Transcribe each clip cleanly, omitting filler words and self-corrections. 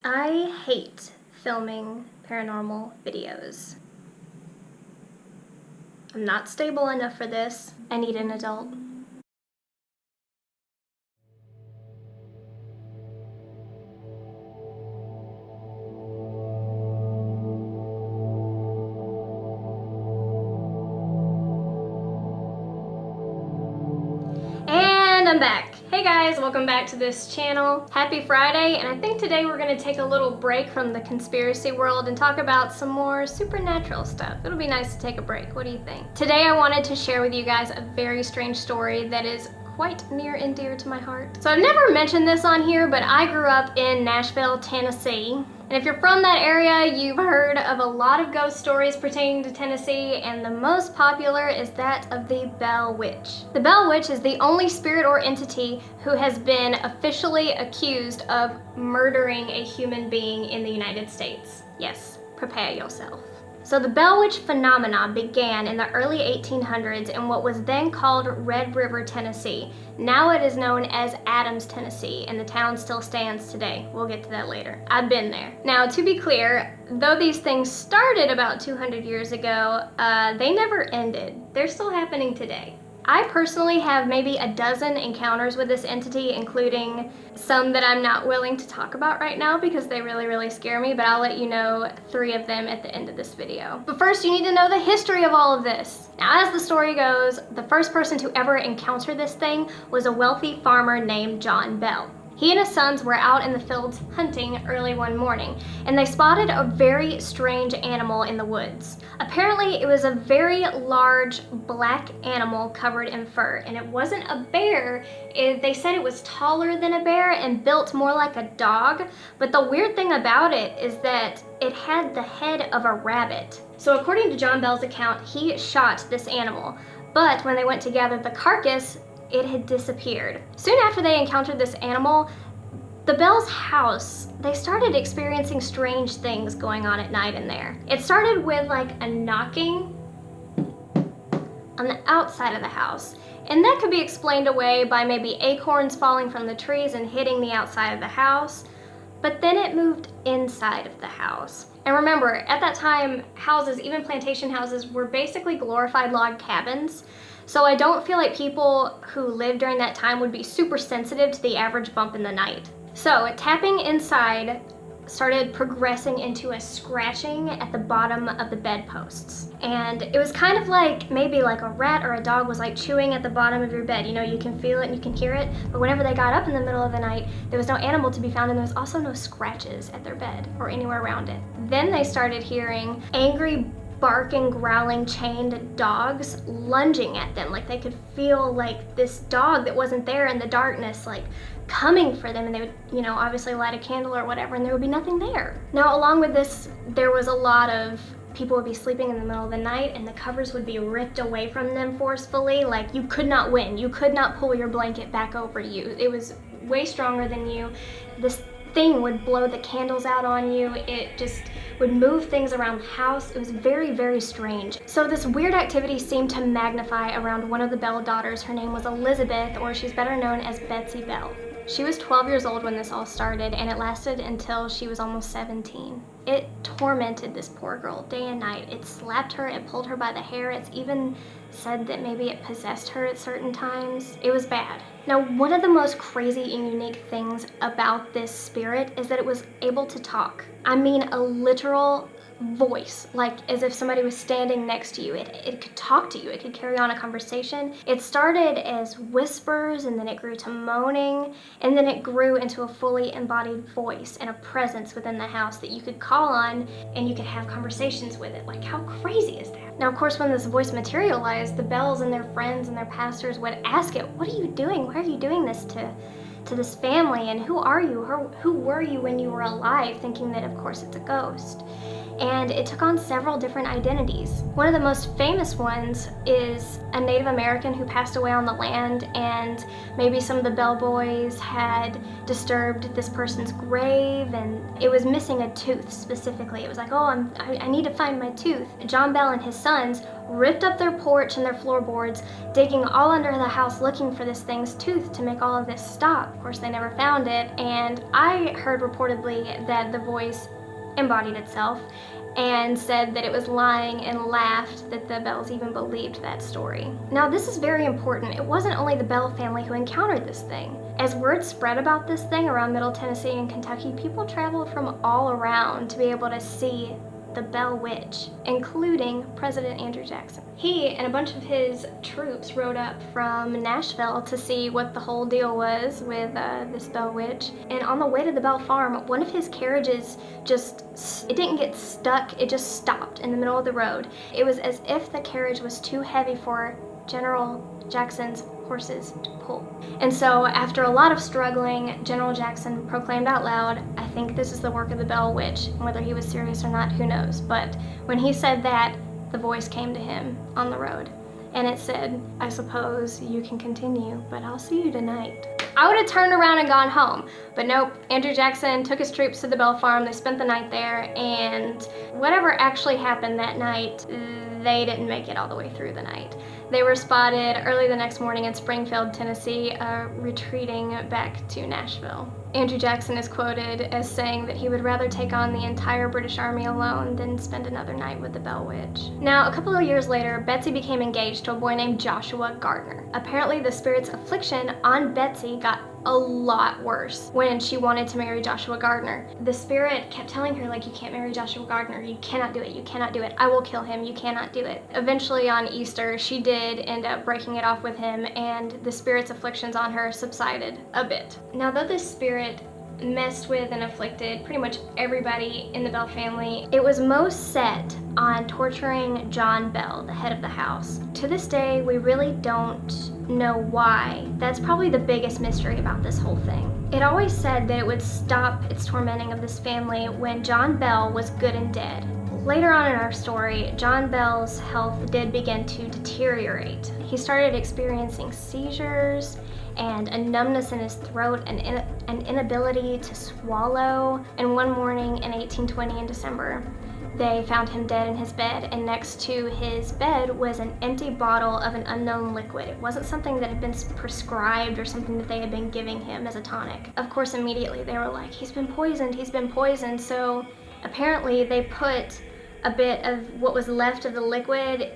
I hate filming paranormal videos. I'm not stable enough for this. I need an adult. And I'm back. Hey guys, welcome back to this channel. Happy Friday, and I think today we're gonna take a little break from the conspiracy world and talk about some more supernatural stuff. It'll be nice to take a break. What do you think? Today I wanted to share with you guys a very strange story that is quite near and dear to my heart. So I've never mentioned this on here, but I grew up in Nashville, Tennessee. And if you're from that area, you've heard of a lot of ghost stories pertaining to Tennessee, and the most popular is that of the Bell Witch. The Bell Witch is the only spirit or entity who has been officially accused of murdering a human being in the United States. Yes, prepare yourself. So the Bell Witch phenomenon began in the early 1800s in what was then called Red River, Tennessee. Now it is known as Adams, Tennessee, and the town still stands today. We'll get to that later. I've been there. Now, to be clear, though these things started about 200 years ago, they never ended. They're still happening today. I personally have maybe a dozen encounters with this entity, including some that I'm not willing to talk about right now because they really scare me, but I'll let you know 3 of them at the end of this video. But first, you need to know the history of all of this. Now, as the story goes, the first person to ever encounter this thing was a wealthy farmer named John Bell. He and his sons were out in the fields hunting early one morning, and they spotted a very strange animal in the woods. Apparently, it was a very large black animal covered in fur, and it wasn't a bear. They said it was taller than a bear and built more like a dog, but the weird thing about it is that it had the head of a rabbit. So according to John Bell's account, he shot this animal, but when they went to gather the carcass, it had disappeared. Soon after they encountered this animal, the Bell's house, they started experiencing strange things going on at night in there. It started with like a knocking on the outside of the house, and that could be explained away by maybe acorns falling from the trees and hitting the outside of the house, but then it moved inside of the house. And remember, at that time, houses, even plantation houses, were basically glorified log cabins. So I don't feel like people who lived during that time would be super sensitive to the average bump in the night. So tapping inside started progressing into a scratching at the bottom of the bedposts. And it was kind of like maybe like a rat or a dog was like chewing at the bottom of your bed. You know, you can feel it and you can hear it, but whenever they got up in the middle of the night, there was no animal to be found, and there was also no scratches at their bed or anywhere around it. Then they started hearing angry barking, growling, chained dogs lunging at them. Like they could feel like this dog that wasn't there in the darkness, like coming for them, and they would, you know, obviously light a candle or whatever, and there would be nothing there. Now, along with this, there was a lot of people would be sleeping in the middle of the night and the covers would be ripped away from them forcefully. Like you could not win. You could not pull your blanket back over you. It was way stronger than you. This thing would blow the candles out on you. It just would move things around the house. It was very strange. So this weird activity seemed to magnify around one of the Bell daughters. Her name was Elizabeth, or she's better known as Betsy Bell. She was 12 years old when this all started, and it lasted until she was almost 17. It tormented this poor girl day and night. It slapped her, it pulled her by the hair. It's even said that maybe it possessed her at certain times. It was bad. Now, one of the most crazy and unique things about this spirit is that it was able to talk. I mean, a literal voice, like as if somebody was standing next to you. It could talk to you. It could carry on a conversation. It started as whispers, and then it grew to moaning, and then it grew into a fully embodied voice and a presence within the house that you could call on and you could have conversations with it. Like, how crazy is that? Now, of course, when this voice materialized, the Bells and their friends and their pastors would ask it, "What are you doing? Why are you doing this to this family? And who are you? Who were you when you were alive?" Thinking that, of course, it's a ghost. and it took on several different identities. One of the most famous ones is a Native American who passed away on the land, and maybe some of the bellboys had disturbed this person's grave, and it was missing a tooth specifically. It was like, oh, I need to find my tooth. John Bell and his sons ripped up their porch and their floorboards, digging all under the house looking for this thing's tooth to make all of this stop. Of course, they never found it, and I heard reportedly that the voice embodied itself and said that it was lying and laughed that the Bells even believed that story. Now, this is very important. It wasn't only the Bell family who encountered this thing. As word spread about this thing around Middle Tennessee and Kentucky, people traveled from all around to be able to see the Bell Witch, including President Andrew Jackson. He and a bunch of his troops rode up from Nashville to see what the whole deal was with this Bell Witch. And on the way to the Bell Farm, one of his carriages it didn't get stuck, it just stopped in the middle of the road. It was as if the carriage was too heavy for General Jackson's horses to pull. And so after a lot of struggling, General Jackson proclaimed out loud, "I think this is the work of the Bell Witch." Whether he was serious or not, who knows? But when he said that, the voice came to him on the road, and it said, "I suppose you can continue, but I'll see you tonight." I would have turned around and gone home, but nope. Andrew Jackson took his troops to the Bell Farm. They spent the night there, and whatever actually happened that night, they didn't make it all the way through the night. They were spotted early the next morning in Springfield, Tennessee, retreating back to Nashville. Andrew Jackson is quoted as saying that he would rather take on the entire British Army alone than spend another night with the Bell Witch. Now, a couple of years later, Betsy became engaged to a boy named Joshua Gardner. Apparently, the spirit's affliction on Betsy got a lot worse when she wanted to marry Joshua Gardner. The spirit kept telling her, like, you can't marry Joshua Gardner, you cannot do it, you cannot do it, I will kill him, you cannot do it. Eventually on Easter, she did end up breaking it off with him, and the spirit's afflictions on her subsided a bit. Now, though this spirit messed with and afflicted pretty much everybody in the Bell family, it was most set on torturing John Bell, the head of the house. To this day, we really don't know why. That's probably the biggest mystery about this whole thing. It always said that it would stop its tormenting of this family when John Bell was good and dead. Later on in our story, John Bell's health did begin to deteriorate. He started experiencing seizures and a numbness in his throat and an inability to swallow. And one morning in 1820 in December, they found him dead in his bed, and next to his bed was an empty bottle of an unknown liquid. It wasn't something that had been prescribed or something that they had been giving him as a tonic. Of course, immediately they were like, he's been poisoned, he's been poisoned. So apparently they put a bit of what was left of the liquid,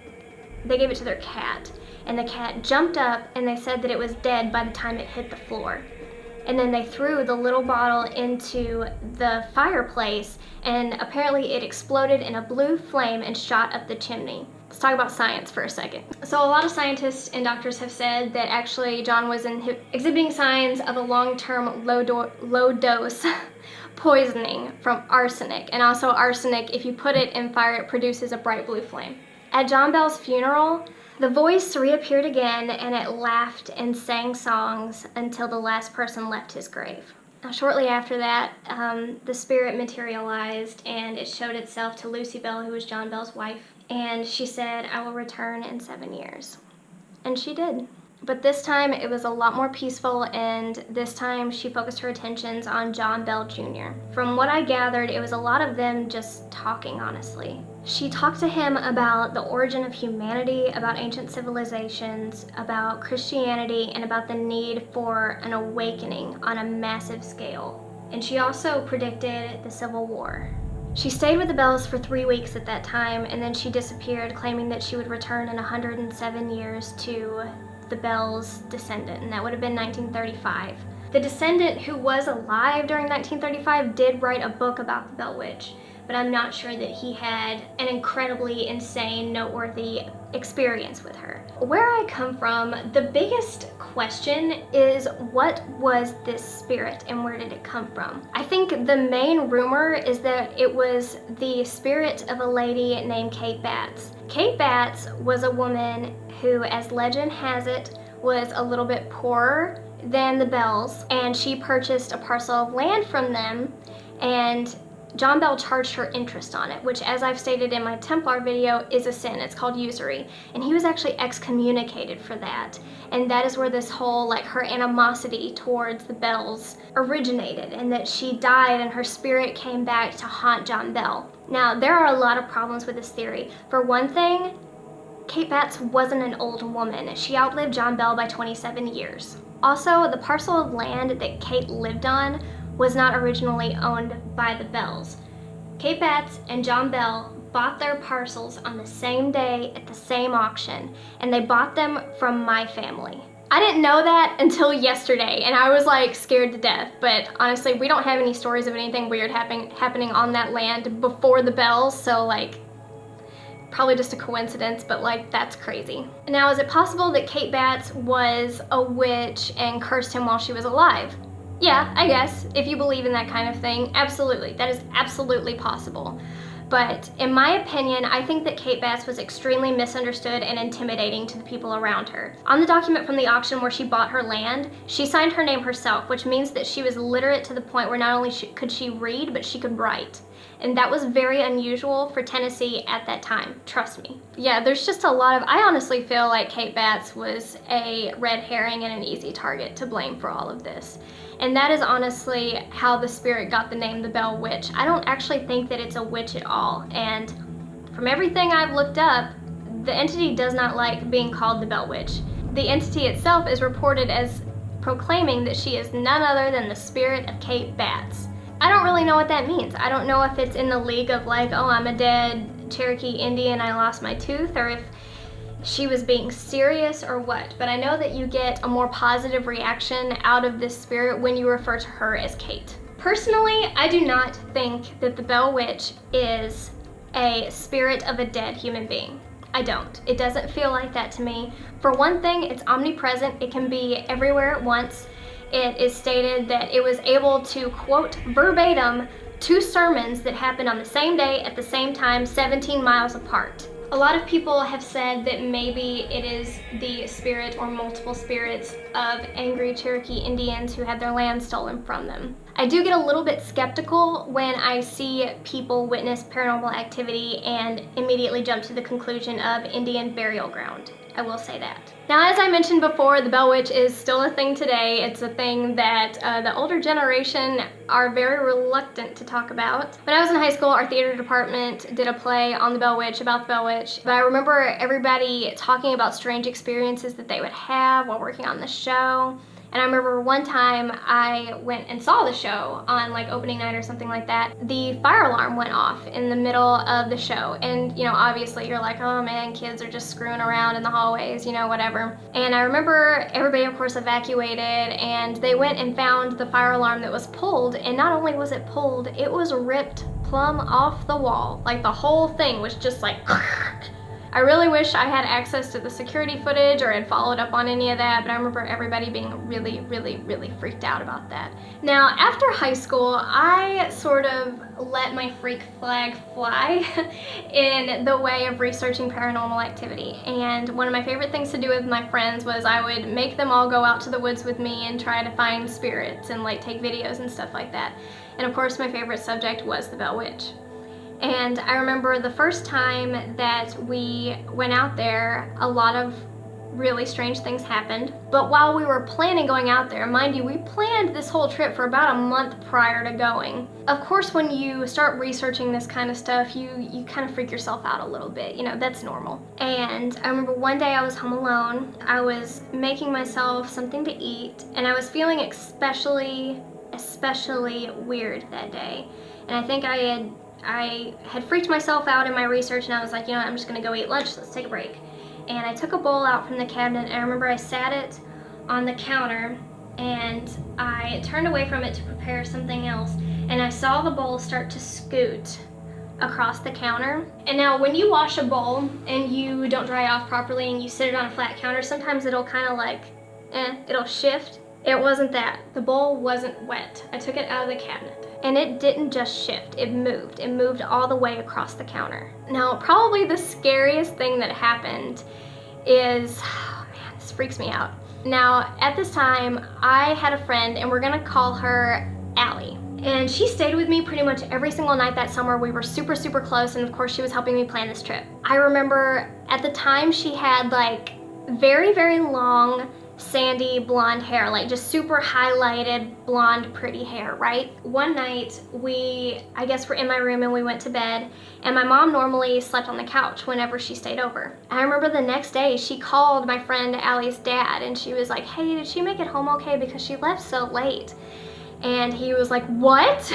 they gave it to their cat, and the cat jumped up, and they said that it was dead by the time it hit the floor. And then they threw the little bottle into the fireplace, and apparently it exploded in a blue flame and shot up the chimney. Let's talk about science for a second. So a lot of scientists and doctors have said that actually John was exhibiting signs of a long-term low dose poisoning from arsenic. And also arsenic, if you put it in fire, it produces a bright blue flame. At John Bell's funeral, the voice reappeared again, and it laughed and sang songs until the last person left his grave. Now, shortly after that, the spirit materialized, and it showed itself to Lucy Bell, who was John Bell's wife, and she said, "I will return in 7 years." And she did. But this time it was a lot more peaceful, and this time she focused her attentions on John Bell Jr. From what I gathered, it was a lot of them just talking, honestly. She talked to him about the origin of humanity, about ancient civilizations, about Christianity, and about the need for an awakening on a massive scale. And she also predicted the Civil War. She stayed with the Bells for 3 weeks at that time, and then she disappeared, claiming that she would return in 107 years to the Bells' descendant, and that would have been 1935. The descendant, who was alive during 1935, did write a book about the Bell Witch, but I'm not sure that he had an incredibly insane, noteworthy experience with her. Where I come from, the biggest question is, what was this spirit and where did it come from? I think the main rumor is that it was the spirit of a lady named Kate Batts. Kate Batts was a woman who, as legend has it, was a little bit poorer than the Bells, and she purchased a parcel of land from them, and John Bell charged her interest on it, which, as I've stated in my Templar video, is a sin. It's called usury. And he was actually excommunicated for that. And that is where this whole, like, her animosity towards the Bells originated, and that she died and her spirit came back to haunt John Bell. Now, there are a lot of problems with this theory. For one thing, Kate Batts wasn't an old woman. She outlived John Bell by 27 years. Also, the parcel of land that Kate lived on was not originally owned by the Bells. Kate Batts and John Bell bought their parcels on the same day at the same auction, and they bought them from my family. I didn't know that until yesterday, and I was like scared to death, but honestly, we don't have any stories of anything weird happening on that land before the Bells, so like, probably just a coincidence, but like, that's crazy. Now, is it possible that Kate Batts was a witch and cursed him while she was alive? Yeah, I guess, if you believe in that kind of thing, absolutely. That is absolutely possible. But in my opinion, I think that Kate Batts was extremely misunderstood and intimidating to the people around her. On the document from the auction where she bought her land, she signed her name herself, which means that she was literate to the point where not only could she read, but she could write. And that was very unusual for Tennessee at that time, trust me. Yeah, there's just a lot of, I honestly feel like Kate Batts was a red herring and an easy target to blame for all of this. And that is honestly how the spirit got the name the Bell Witch. I don't actually think that it's a witch at all. And from everything I've looked up, the entity does not like being called the Bell Witch. The entity itself is reported as proclaiming that she is none other than the spirit of Kate Batts. I don't really know what that means. I don't know if it's in the league of like, oh, I'm a dead Cherokee Indian, I lost my tooth, or if she was being serious or what. But I know that you get a more positive reaction out of this spirit when you refer to her as Kate. Personally, I do not think that the Bell Witch is a spirit of a dead human being. I don't. It doesn't feel like that to me. For one thing, it's omnipresent. It can be everywhere at once. It is stated that it was able to quote verbatim 2 sermons that happened on the same day at the same time, 17 miles apart. A lot of people have said that maybe it is the spirit or multiple spirits of angry Cherokee Indians who had their land stolen from them. I do get a little bit skeptical when I see people witness paranormal activity and immediately jump to the conclusion of Indian burial ground. I will say that. Now, as I mentioned before, the Bell Witch is still a thing today. It's a thing that the older generation are very reluctant to talk about. When I was in high school, our theater department did a play on the Bell Witch, about the Bell Witch. But I remember everybody talking about strange experiences that they would have while working on the show. And I remember one time I went and saw the show on like opening night or something like that. The fire alarm went off in the middle of the show. And you know, obviously you're like, oh man, kids are just screwing around in the hallways, you know, whatever. And I remember everybody of course evacuated, and they went and found the fire alarm that was pulled. And not only was it pulled, it was ripped plumb off the wall. Like the whole thing was just like I really wish I had access to the security footage or had followed up on any of that, but I remember everybody being really, really, really freaked out about that. Now, after high school, I sort of let my freak flag fly in the way of researching paranormal activity. And one of my favorite things to do with my friends was I would make them all go out to the woods with me and try to find spirits and like take videos and stuff like that. And of course, my favorite subject was the Bell Witch. And I remember the first time that we went out there, a lot of really strange things happened. But while we were planning going out there, mind you, we planned this whole trip for about a month prior to going. Of course, when you start researching this kind of stuff, you kind of freak yourself out a little bit, you know, that's normal. And I remember one day I was home alone, I was making myself something to eat, and I was feeling especially weird that day. And I think I had freaked myself out in my research, and I was like, you know what, I'm just gonna go eat lunch, let's take a break. And I took a bowl out from the cabinet, and I remember I sat it on the counter, and I turned away from it to prepare something else, and I saw the bowl start to scoot across the counter. And now when you wash a bowl and you don't dry it off properly and you sit it on a flat counter, sometimes it'll kind of like, it'll shift. It wasn't that. The bowl wasn't wet. I took it out of the cabinet. And it didn't just shift, it moved. It moved all the way across the counter. Now, probably the scariest thing that happened is, oh man, this freaks me out. Now, at this time, I had a friend, and we're gonna call her Allie. And she stayed with me pretty much every single night that summer. We were super, super close, and of course she was helping me plan this trip. I remember at the time she had like very, very long, sandy blonde hair, like just super highlighted blonde pretty hair, right? One night I guess we're in my room and we went to bed, and my mom normally slept on the couch whenever she stayed over. And I remember the next day she called my friend Allie's dad and she was like, hey, did she make it home okay, because she left so late? And he was like, what?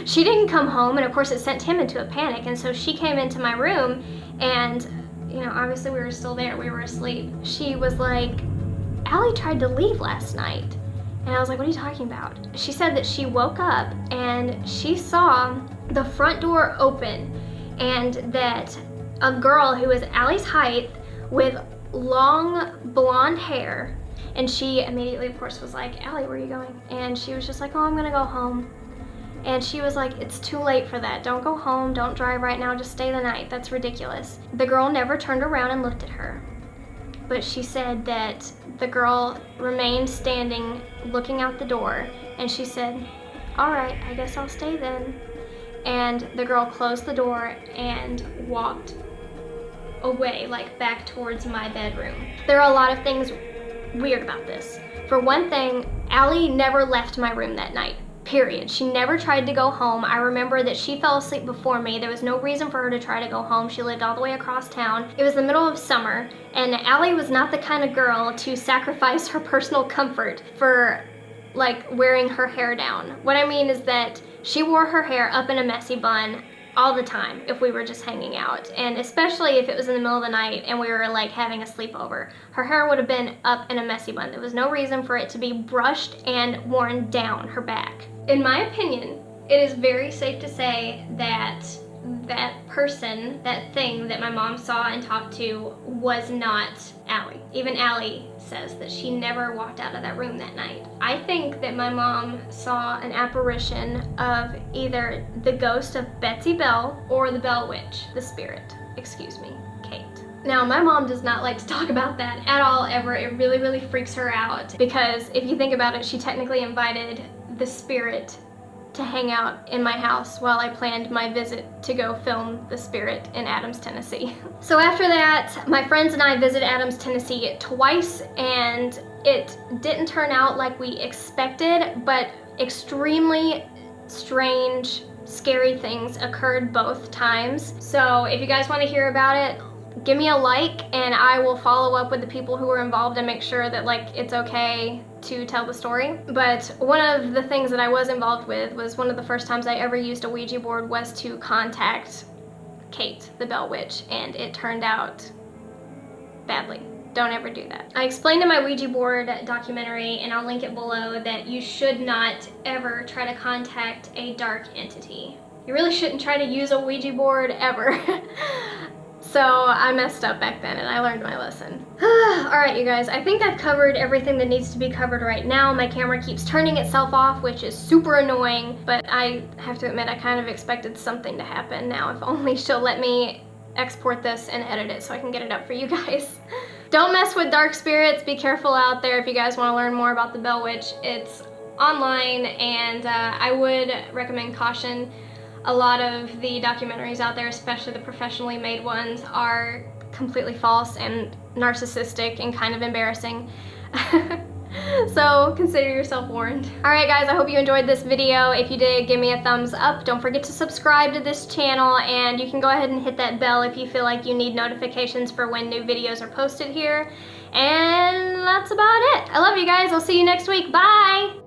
She didn't come home. And of course it sent him into a panic, and so she came into my room and, you know, obviously we were still there, we were asleep. She was like, Allie tried to leave last night. And I was like, what are you talking about? She said that she woke up and she saw the front door open, and that a girl who was Allie's height with long blonde hair, and she immediately of course was like, Allie, where are you going? And she was just like, oh, I'm gonna go home. And she was like, it's too late for that. Don't go home, don't drive right now, just stay the night. That's ridiculous. The girl never turned around and looked at her. But she said that the girl remained standing looking out the door, and she said, all right, I guess I'll stay then. And the girl closed the door and walked away, like back towards my bedroom. There are a lot of things weird about this. For one thing, Allie never left my room that night. Period. She never tried to go home. I remember that she fell asleep before me. There was no reason for her to try to go home. She lived all the way across town. It was the middle of summer, and Allie was not the kind of girl to sacrifice her personal comfort for like wearing her hair down. What I mean is that she wore her hair up in a messy bun all the time if we were just hanging out, and especially if it was in the middle of the night and we were like having a sleepover. Her hair would have been up in a messy bun. There was no reason for it to be brushed and worn down her back. In my opinion, it is very safe to say that that person, that thing that my mom saw and talked to, was not Allie. Even Allie says that she never walked out of that room that night. I think that my mom saw an apparition of either the ghost of Betsy Bell or the Bell Witch, the spirit, excuse me, Kate. Now, my mom does not like to talk about that at all, ever. It really, really freaks her out, because if you think about it, she technically invited the spirit to hang out in my house while I planned my visit to go film The Spirit in Adams, Tennessee. So after that, my friends and I visited Adams, Tennessee twice, and it didn't turn out like we expected, but extremely strange, scary things occurred both times. So if you guys want to hear about it, give me a like and I will follow up with the people who were involved and make sure that like it's okay to tell the story. But one of the things that I was involved with was one of the first times I ever used a Ouija board was to contact Kate, the Bell Witch, and it turned out badly. Don't ever do that. I explained in my Ouija board documentary, and I'll link it below, that you should not ever try to contact a dark entity. You really shouldn't try to use a Ouija board ever. So I messed up back then and I learned my lesson. Alright you guys, I think I've covered everything that needs to be covered right now. My camera keeps turning itself off, which is super annoying, but I have to admit I kind of expected something to happen. Now if only she'll let me export this and edit it so I can get it up for you guys. Don't mess with dark spirits, be careful out there. If you guys want to learn more about the Bell Witch, it's online, and I would recommend caution. A lot of the documentaries out there, especially the professionally made ones, are completely false and narcissistic and kind of embarrassing. So consider yourself warned. Alright guys, I hope you enjoyed this video. If you did, give me a thumbs up. Don't forget to subscribe to this channel, and you can go ahead and hit that bell if you feel like you need notifications for when new videos are posted here. And that's about it. I love you guys. I'll see you next week. Bye!